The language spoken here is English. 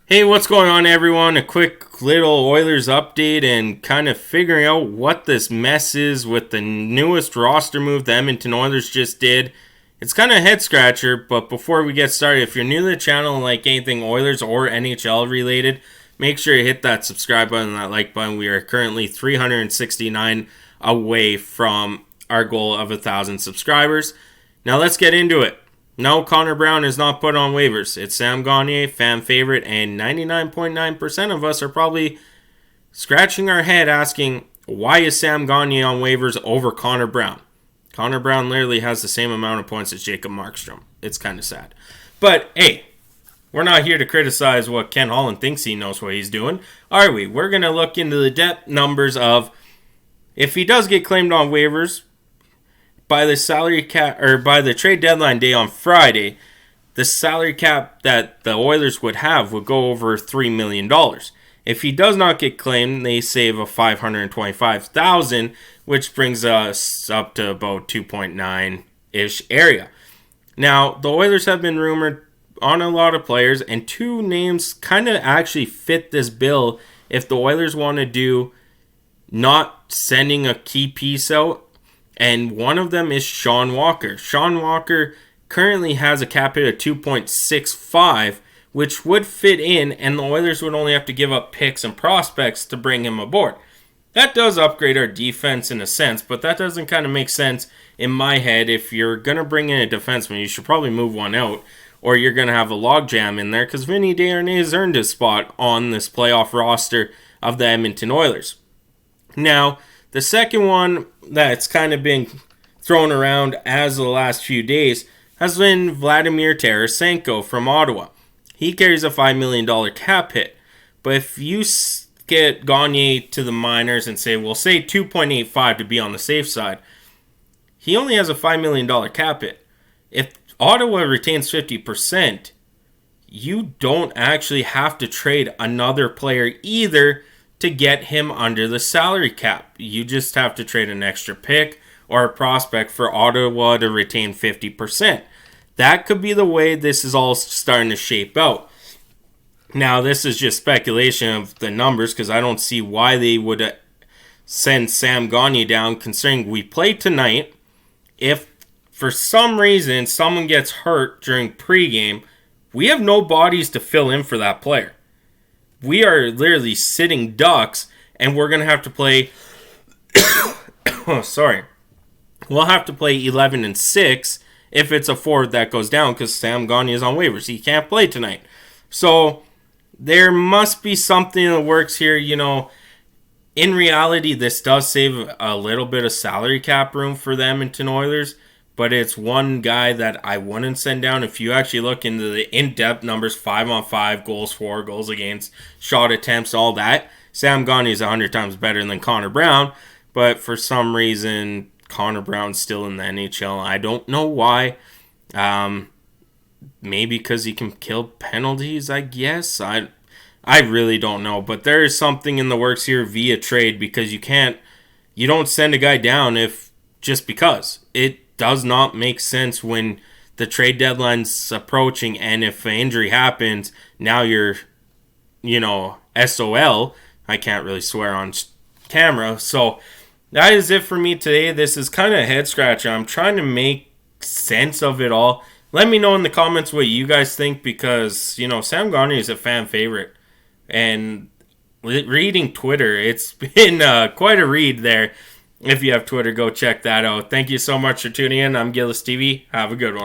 Hey, what's going on, everyone? A quick little Oilers update and kind of figuring out what this mess is with the newest roster move the Edmonton Oilers just did. It's kind of a head scratcher, but before we get started, if you're new to the channel and like anything Oilers or NHL related, make sure you hit that subscribe button and that like button. We are currently 369 away from our goal of 1,000 subscribers. Now let's get into it. No, Connor Brown is not put on waivers. It's Sam Gagner, fan favorite, and 99.9% of us are probably scratching our head asking, why is Sam Gagner on waivers over Connor Brown? Connor Brown literally has the same amount of points as Jacob Markstrom. It's kind of sad. But, hey, we're not here to criticize what Ken Holland thinks he knows what he's doing, are we? We're going to look into the depth numbers of, if he does get claimed on waivers, by the salary cap or by the trade deadline day on Friday, the salary cap that the Oilers would have would go over $3 million. If he does not get claimed, they save a $525,000, which brings us up to about 2.9-ish area. Now, the Oilers have been rumored on a lot of players, and two names kind of actually fit this bill if the Oilers want to do not sending a key piece out. And one of them is Sean Walker. Sean Walker currently has a cap hit of 2.65, which would fit in, and the Oilers would only have to give up picks and prospects to bring him aboard. That does upgrade our defense in a sense, but that doesn't kind of make sense in my head. If you're going to bring in a defenseman, you should probably move one out, or you're going to have a logjam in there, because Vinny Desharnais has earned his spot on this playoff roster of the Edmonton Oilers. Now, the second one that's kind of been thrown around as the last few days has been Vladimir Tarasenko from Ottawa. He carries a $5 million cap hit. But if you get Gagner to the minors and say, well, say 2.85 to be on the safe side, he only has a $5 million cap hit. If Ottawa retains 50%, you don't actually have to trade another player either to get him under the salary cap. You just have to trade an extra pick or a prospect for Ottawa to retain 50%. That could be the way this is all starting to shape out. Now, this is just speculation of the numbers because I don't see why they would send Sam Gagner down considering we play tonight. If for some reason someone gets hurt during pregame, we have no bodies to fill in for that player. We are literally sitting ducks, and we're going to have to play... We'll have to play 11-6 if it's a forward that goes down because Sam Gagner is on waivers. He can't play tonight. So there must be something in the works here. You know, in reality, this does save a little bit of salary cap room for the Edmonton Oilers, but it's one guy that I wouldn't send down. If you actually look into the in-depth numbers, 5-on-5, goals for, goals against, shot attempts, all that, Sam Gagner is 100 times better than Connor Brown. But for some reason, Connor Brown's still in the NHL. I don't know why. Maybe because he can kill penalties, I guess. I really don't know. But there is something in the works here via trade because you don't send a guy down if just because. It does not make sense when the trade deadline's approaching and if an injury happens, now you're, SOL. I can't really swear on camera. So that is it for me today. This is kind of a head scratcher. I'm trying to make sense of it all. Let me know in the comments what you guys think because, Sam Gagner is a fan favorite. And reading Twitter, it's been quite a read there. If you have Twitter, go check that out. Thank you so much for tuning in. I'm Gillis TV. Have a good one.